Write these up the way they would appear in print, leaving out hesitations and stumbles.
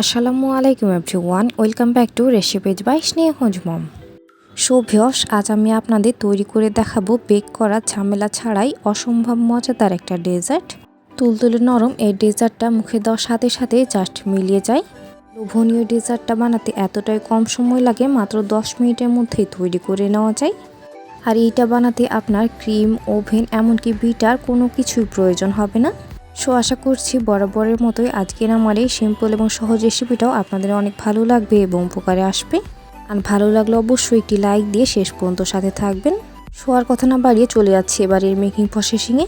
আসসালামু আলাইকুম everyone, welcome back to recipes by Sneha's mom. So viewers, আজ আমি আপনাদের তৈরি করে দেখাবো বেক করার ঝামেলা ছাড়াই অসম্ভব মজাদার একটা ডেজার্ট। তুলতুলে নরম এই ডেজার্টটা মুখে দেওয়ার সাথে সাথে জাস্ট মিলিয়ে যায়। লোভনীয় ডেজার্টটা বানাতে এতটাই কম সময় লাগে, মাত্র 10 মিনিটের মধ্যেই তৈরি করে নেওয়া যায়। আর এইটা বানাতে আপনার ক্রিম, ওভেন, এমনকি বিটার কোনো কিছুই প্রয়োজন হবে না। সো আশা করছি বরাবরের মতোই আজকের আমার এই সিম্পল এবং সহজ রেসিপিটাও আপনাদের অনেক ভালো লাগবে এবং উপকারে আসবে। আর ভালো লাগলে অবশ্যই একটি লাইক দিয়ে শেষ পর্যন্ত সাথে থাকবেন। সো আর কথা না বাড়িয়ে চলে যাচ্ছি এবার এর মেকিং প্রসেসিংয়ে।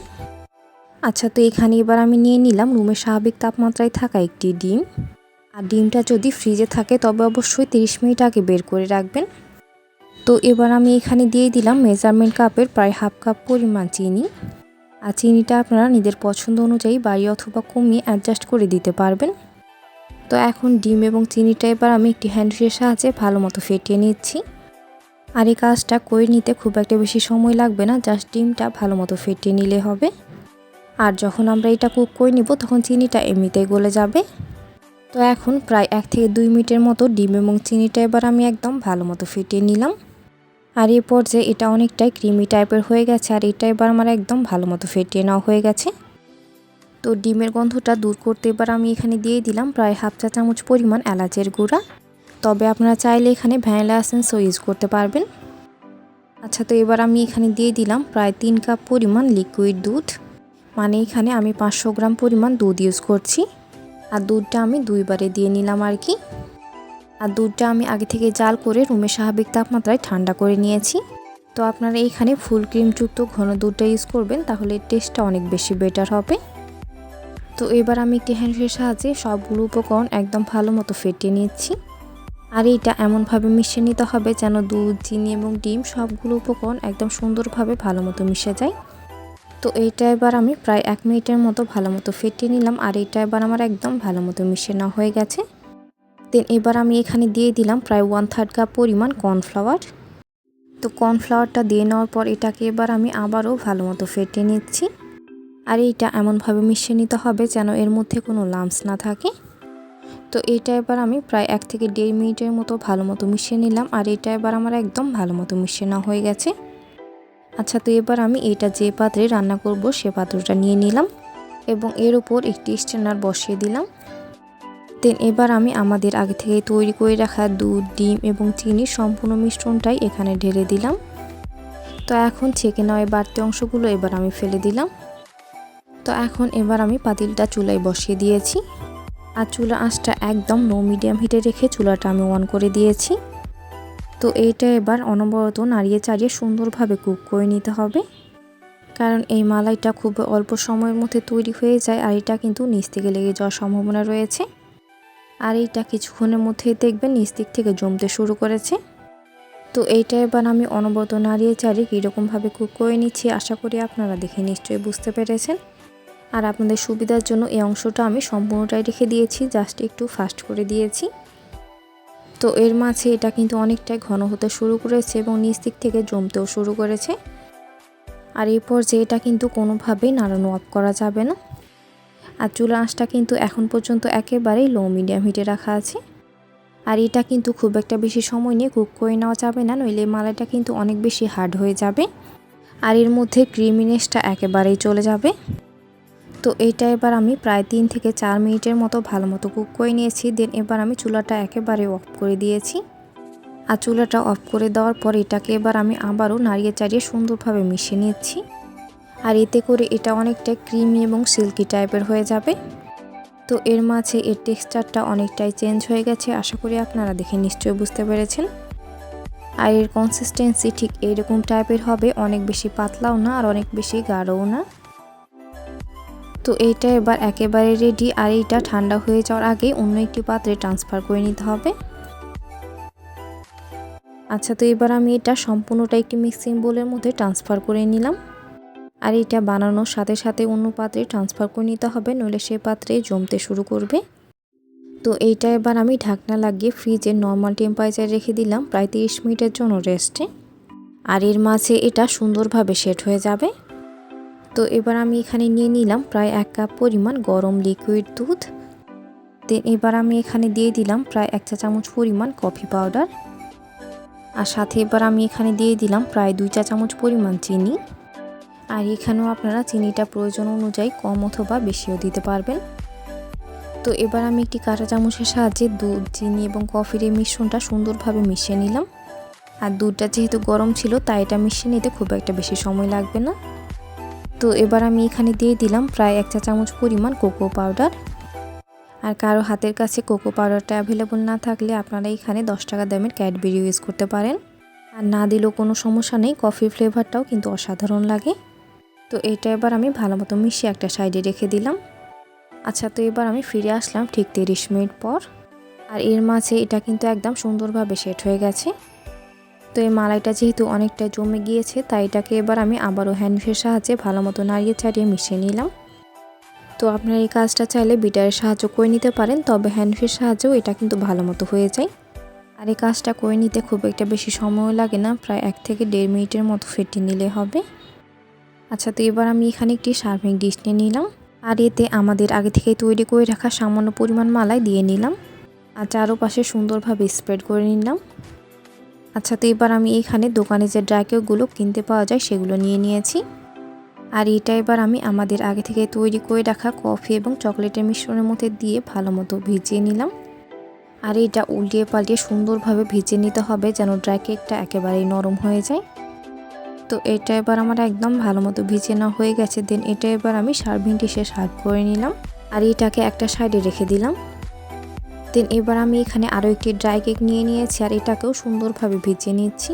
আচ্ছা, তো এখানে এবার আমি নিয়ে নিলাম রুমের স্বাভাবিক তাপমাত্রায় থাকা একটি ডিম। আর ডিমটা যদি ফ্রিজে থাকে তবে অবশ্যই 30 মিনিট আগে বের করে রাখবেন। তো এবার আমি এখানে দিয়ে দিলাম মেজারমেন্ট কাপের প্রায় হাফ কাপ পরিমাণ চিনি। আর চিনিটা আপনারা নিজের পছন্দ অনুযায়ী বাড়িয়ে অথবা কমিয়ে অ্যাডজাস্ট করে দিতে পারবেন। তো এখন ডিম এবং চিনিটা এবার আমি একটি হ্যান্ডউইচের সাহায্যে ভালো মতো ফেটিয়ে নিচ্ছি। আর এই কাজটা করে নিতে খুব একটা বেশি সময় লাগবে না, জাস্ট ডিমটা ভালো মতো ফেটিয়ে নিলে হবে। আর যখন আমরা এটা কুক করে নিব তখন চিনিটা এমনিতেই গলে যাবে। তো এখন প্রায় 1 থেকে 2 মিনিটের মতো ডিম এবং চিনিটা এবার আমি একদম ভালো মতো ফেটিয়ে নিলাম। আর এই পর্যায়ে এটা অনেকটাই ক্রিমি টাইপের হয়ে গেছে, আর এটা এবার আমার একদম ভালো মতো ফেটিয়ে নেওয়া হয়ে গেছে। তো ডিমের গন্ধটা দূর করতে এবার আমি এখানে দিয়ে দিলাম প্রায় হাফ চা চামচ পরিমাণ এলাচের গুঁড়া। তবে আপনারা চাইলে এখানে ভ্যানিলা এসেন্সও ইউজ করতে পারবেন। আচ্ছা, তো এবার আমি এখানে দিয়ে দিলাম প্রায় 3 কাপ পরিমাণ লিকুইড দুধ। মানে এখানে আমি 500 গ্রাম পরিমাণ দুধ ইউজ করছি। আর দুধটা আমি 2 বারে দিয়ে নিলাম আর কি। আর দুধটা আমি আগে থেকে জাল করে রুমের স্বাভাবিক তাপমাত্রায় ঠান্ডা করে নিয়েছি। তো আপনারা এখানে ফুল ক্রিমযুক্ত ঘন দুধটা ইউজ করবেন, তাহলে টেস্টটা অনেক বেশি বেটার হবে। তো এবার আমি একটি হ্যান্ডউইচের সাহায্যে সবগুলো উপকরণ একদম ভালো মতো ফেটিয়ে নিচ্ছি। আর এইটা এমনভাবে মিশিয়ে নিতে হবে যেন দুধ, চিনি এবং ডিম সবগুলো উপকরণ একদম সুন্দরভাবে ভালো মতো মিশে যায়। তো এইটা এবার আমি প্রায় 1 মিনিটের মতো ভালো মতো ফেটিয়ে নিলাম। আর এইটা এবার আমার একদম ভালো মতো মিশিয়ে নেওয়া হয়ে গেছে। দেন এবার আমি এখানে দিয়ে দিলাম প্রায় 1/3 কাপ পরিমাণ কর্নফ্লাওয়ার। তো কর্নফ্লাওয়ারটা দিয়ে নেওয়ার পর এটাকে এবার আমি আবারও ভালো মতো ফেটিয়ে নিচ্ছি। আর এইটা এমনভাবে মিশিয়ে নিতে হবে যেন এর মধ্যে কোনো লাম্পস না থাকে। তো এইটা এবার আমি প্রায় 1 থেকে 1.5 মিনিটের মতো ভালো মতো মিশিয়ে নিলাম। আর এইটা এবার আমার একদম ভালো মতো মিশিয়ে নেওয়া হয়ে গেছে। আচ্ছা, তো এবার আমি এইটা যে পাত্রে রান্না করব সে পাত্রটা নিয়ে নিলাম এবং এর উপর একটি স্ট্যান্ডার বসিয়ে দিলাম। দেন এবার আমি আমাদের আগে থেকে তৈরি করে রাখা দুধ, ডিম এবং চিনির সম্পূর্ণ মিশ্রণটাই এখানে ঢেলে দিলাম। তো এখন ছেঁকে নেওয়া এই বাড়তি অংশগুলো এবার আমি ফেলে দিলাম। তো এখন এবার আমি পাতিলটা চুলায় বসিয়ে দিয়েছি। আর চুলা আঁচটা একদম লো মিডিয়াম হিটে রেখে চুলাটা আমি অন করে দিয়েছি। তো এইটা এবার অনবরত নাড়িয়ে চাড়িয়ে সুন্দরভাবে কুক করে নিতে হবে, কারণ এই মালাইটা খুব অল্প সময়ের মধ্যে তৈরি হয়ে যায়। আর এটা কিন্তু নিচ থেকে লেগে যাওয়ার সম্ভাবনা রয়েছে। আর এইটা কিছুক্ষণের মধ্যেই দেখবেন নিচ দিক থেকে জমতে শুরু করেছে। তো এইটা এবার আমি অনবরত নাড়িয়ে চাড়িয়ে কীরকমভাবে কুক করে নিচ্ছি আশা করি আপনারা দেখে নিশ্চয়ই বুঝতে পেরেছেন। আর আপনাদের সুবিধার জন্য এই অংশটা আমি সম্পূর্ণটাই রেখে দিয়েছি, জাস্ট একটু ফাস্ট করে দিয়েছি। তো এর মাঝে এটা কিন্তু অনেকটাই ঘন হতে শুরু করেছে এবং নিচ দিক থেকে জমতেও শুরু করেছে। আর এই পর্যায়ে এটা কিন্তু কোনোভাবেই নাড়ানো অফ করা যাবে না। আর চুলা আঁচটা কিন্তু এখন পর্যন্ত একেবারেই লো মিডিয়াম হিটে রাখা আছে। আর এটা কিন্তু খুব একটা বেশি সময় নিয়ে কুক করে নেওয়া যাবে না, নইলে মালাইটা কিন্তু অনেক বেশি হার্ড হয়ে যাবে আর এর মধ্যে ক্রিমিনেসটা একেবারেই চলে যাবে। তো এইটা এবার আমি প্রায় 3 থেকে 4 মিনিটের মতো ভালো মতো কুক করে নিয়েছি। দেন এবার আমি চুলাটা একেবারে অফ করে দিয়েছি। আর চুলাটা অফ করে দেওয়ার পর এটাকে এবার আমি আবারও নাড়িয়ে চাড়িয়ে সুন্দরভাবে মিশিয়ে নিচ্ছি। আর এতে করে এটা অনেকটা ক্রিমি এবং সিল্কি টাইপের হয়ে যাবে। তো এর মাঝে এর টেক্সচারটা অনেকটাই চেঞ্জ হয়ে গেছে, আশা করি আপনারা দেখে নিশ্চয়ই বুঝতে পেরেছেন। আর এর কনসিস্টেন্সি ঠিক এইরকম টাইপের হবে, অনেক বেশি পাতলাও না আর অনেক বেশি গাঢ়ও না। তো এইটা এবার একেবারে রেডি। আর এইটা ঠান্ডা হয়ে যাওয়ার আগে অন্য একটি পাত্রে ট্রান্সফার করে নিতে হবে। আচ্ছা, তো এবার আমি এটা সম্পূর্ণটা একটি মিক্সিং বোলের মধ্যে ট্রান্সফার করে নিলাম। আর এটা বানানোর সাথে সাথে অন্য পাত্রে ট্রান্সফার করে নিতে হবে, নইলে সে পাত্রে জমতে শুরু করবে। তো এইটা এবার আমি ঢাকনা লাগিয়ে ফ্রিজে নর্মাল টেম্পারেচারে রেখে দিলাম প্রায় 30 মিনিটের জন্য রেস্টে। আর এর মাঝে এটা সুন্দরভাবে সেট হয়ে যাবে। তো এবার আমি এখানে নিয়ে নিলাম প্রায় 1 কাপ পরিমাণ গরম লিকুইড দুধ। দেন এবার আমি এখানে দিয়ে দিলাম প্রায় 1 চা চামচ পরিমাণ কফি পাউডার, আর সাথে এবার আমি এখানে দিয়ে দিলাম প্রায় 2 চা চামচ পরিমাণ চিনি। আর এখানেও আপনারা চিনিটা প্রয়োজন অনুযায়ী কম অথবা বেশিও দিতে পারবেন। তো এবার আমি একটি কাঁটা চামচের সাহায্যে দুধ, চিনি এবং কফির এই মিশ্রণটা সুন্দরভাবে মিশিয়ে নিলাম। আর দুধটা যেহেতু গরম ছিল তাই এটা মিশিয়ে নিতে খুব একটা বেশি সময় লাগবে না। তো এবার আমি এখানে দিয়ে দিলাম প্রায় 1 চা চামচ পরিমাণ কোকো পাউডার। আর কারো হাতের কাছে কোকো পাউডারটা অ্যাভেলেবল না থাকলে আপনারা এখানে 10 টাকা দামের ক্যাডবেরি ইউজ করতে পারেন। আর না দিলেও কোনো সমস্যা নেই, কফির ফ্লেভারটাও কিন্তু অসাধারণ লাগে। তো এটা এবার আমি ভালো মতো মিশিয়ে একটা সাইডে রেখে দিলাম। আচ্ছা, তো এবার আমি ফিরে আসলাম ঠিক 30 মিনিট পর। আর এর মাঝে এটা কিন্তু একদম সুন্দরভাবে সেট হয়ে গেছে। তো এই মালাইটা যেহেতু অনেকটা জমে গিয়েছে তাই এটাকে এবার আমি আবারও হ্যান্ডের সাহায্যে ভালো মতো নাড়িয়ে চাড়িয়ে মিশিয়ে নিলাম। তো আপনারা এই কাজটা চাইলে বিটারের সাহায্য করে নিতে পারেন, তবে হ্যান্ডের সাহায্যেও এটা কিন্তু ভালো মতো হয়ে যায়। আর এই কাজটা করে নিতে খুব একটা বেশি সময় লাগে না, প্রায় 1 থেকে 1.5 মিনিটের মতো ফেটিয়ে নিলে হবে। আচ্ছা, তো এবার আমি এখানে একটি সার্ভিং ডিশ নিয়ে নিলাম। আর এতে আমাদের আগে থেকে তৈরি করে রাখা সামান্য পরিমাণ মালাই দিয়ে নিলাম। আর চারপাশে সুন্দরভাবে স্প্রেড করে নিলাম। আচ্ছা, তো এবার আমি এখানে দোকানে যে ড্রাই কেকগুলো কিনতে পাওয়া যায় সেগুলো নিয়ে নিয়েছি। আর এটা এবার আমি আমাদের আগে থেকে তৈরি করে রাখা কফি এবং চকলেটের মিশ্রণের মধ্যে দিয়ে ভালো মতো ভিজিয়ে নিলাম। আর এটা উল্টিয়ে পাল্টিয়ে সুন্দরভাবে ভিজিয়ে নিতে হবে যেন ড্রাই কেকটা একেবারেই নরম হয়ে যায়। তো এটা এবার আমার একদম ভালো মতো ভিজিয়ে নেওয়া হয়ে গেছে। দেন এটা এবার আমি সার্ভিং ডিশে সার্ভ করে নিলাম। আর এটাকে একটা সাইডে রেখে দিলাম। দেন এবার আমি এখানে আরও একটি ড্রাই কেক নিয়ে নিয়েছি আর এটাকেও সুন্দরভাবে ভিজিয়ে নিচ্ছি।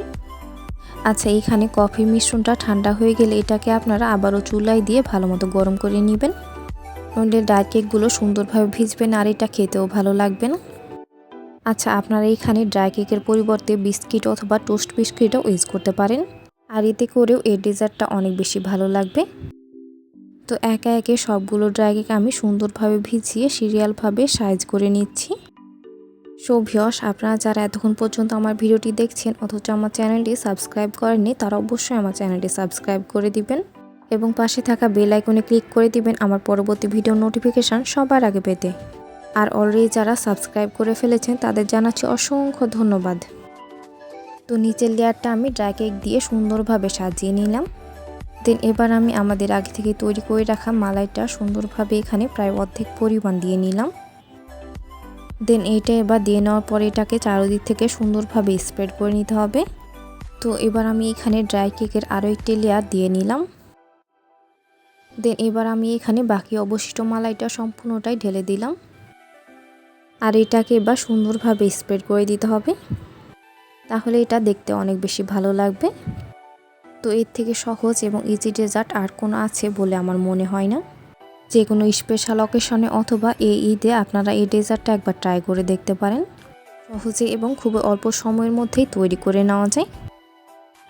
আচ্ছা, এখানে কফির মিশ্রণটা ঠান্ডা হয়ে গেলে এটাকে আপনারা আবারও চুলায় দিয়ে ভালো মতো গরম করে নেবেন। নইলে ড্রাই কেকগুলো সুন্দরভাবে ভিজবে না আর এটা খেতেও ভালো লাগবে না। আচ্ছা, আপনারা এখানে ড্রাই কেকের পরিবর্তে বিস্কিট অথবা টোস্ট বিস্কিটও ইউজ করতে পারেন। আর এতে করেও এই ডেজার্টটা অনেক বেশি ভালো লাগবে। তো একে একে সবগুলো ড্রাই কেক আমি সুন্দরভাবে ভিজিয়ে সিরিয়ালভাবে সাইজ করে নিচ্ছি। সো ভিউয়ার্স, আপনারা যারা এতক্ষণ পর্যন্ত আমার ভিডিওটি দেখছেন অথচ আমার চ্যানেলটি সাবস্ক্রাইব করেননি তারা অবশ্যই আমার চ্যানেলটি সাবস্ক্রাইব করে দিবেন এবং পাশে থাকা বেল আইকনে ক্লিক করে দিবেন আমার পরবর্তী ভিডিও নোটিফিকেশান সবার আগে পেতে। আর অলরেডি যারা সাবস্ক্রাইব করে ফেলেছেন তাদের জানাচ্ছি অসংখ্য ধন্যবাদ। তো নিচের লেয়ারটা আমি ড্রাই কেক দিয়ে সুন্দরভাবে সাজিয়ে নিলাম। দেন এবার আমি আমাদের আগে থেকে তৈরি করে রাখা মালাইটা সুন্দরভাবে এখানে প্রায় অর্ধেক পরিমাণ দিয়ে নিলাম। দেন এইটা এবার দিয়ে নেওয়ার পরে এটাকে চারদিক থেকে সুন্দরভাবে স্প্রেড করে নিতে হবে। তো এবার আমি এখানে ড্রাই কেকের আরও একটি লেয়ার দিয়ে নিলাম। দেন এবার আমি এখানে বাকি অবশিষ্ট মালাইটা সম্পূর্ণটাই ঢেলে দিলাম। আর এটাকে এবার সুন্দরভাবে স্প্রেড করে দিতে হবে, তাহলে এটা দেখতে অনেক বেশি ভালো লাগবে। তো এর থেকে সহজ এবং ইজি ডেজার্ট আর কোনো আছে বলে আমার মনে হয় না। যে কোনো স্পেশাল অকেশনে অথবা এই ঈদে আপনারা এই ডেজার্টটা একবার ট্রাই করে দেখতে পারেন। সহজে এবং খুবই অল্প সময়ের মধ্যেই তৈরি করে নেওয়া যায়।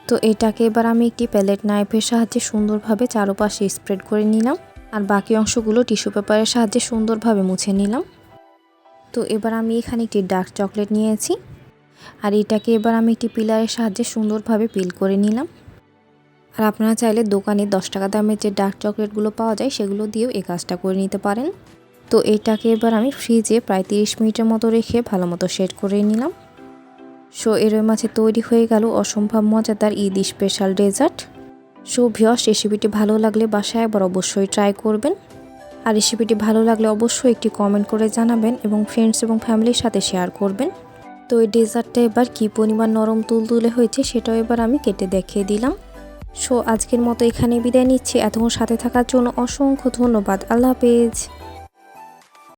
তো এটাকে এবার আমি একটি প্যালেট নাইফের সাহায্যে সুন্দরভাবে চারপাশে স্প্রেড করে নিলাম আর বাকি অংশগুলো টিস্যু পেপারের সাহায্যে সুন্দরভাবে মুছে নিলাম। তো এবার আমি এখানে একটি ডার্ক চকলেট নিয়েছি আর এটাকে এবার আমি একটি পিলারের সাহায্যে সুন্দরভাবে পিল করে নিলাম। আর আপনারা চাইলে দোকানে 10 টাকা দামের যে ডার্ক চকলেটগুলো পাওয়া যায় সেগুলো দিয়েও এই কাজটা করে নিতে পারেন। তো এটাকে এবার আমি ফ্রিজে প্রায় 30 মিনিটের মতো রেখে ভালো মতো সেট করে নিলাম। সো এর মাঝে তৈরি হয়ে গেল অসম্ভব মজাদার Eid special dessert. So viewers, রেসিপিটি ভালো লাগলে বাসায় একবার অবশ্যই ট্রাই করবেন। আর রেসিপিটি ভালো লাগলে অবশ্যই একটি কমেন্ট করে জানাবেন এবং ফ্রেন্ডস এবং ফ্যামিলির সাথে শেয়ার করবেন। তো এই ডেজার্টটা এবার কী পরিমাণ নরম তুলতুলে হয়েছে সেটাও এবার আমি কেটে দেখিয়ে দিলাম। সো আজকের মতো এখানে বিদায় নিচ্ছি। এতক্ষণ সাথে থাকার জন্য অসংখ্য ধন্যবাদ। আল্লাহ হাফেজ।